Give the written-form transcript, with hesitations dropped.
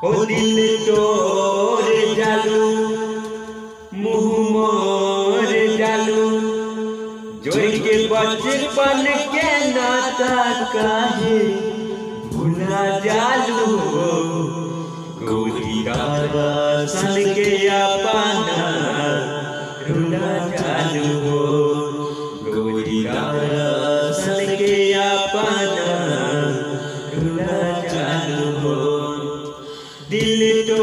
ओ दिल तोर जालू मुँह मोर जालू जोड़ के बचपन के नाता काहे भुला जालू गोरी सन के अपना रुला जालू गोरी सन के अपना रुला जालू दिल तो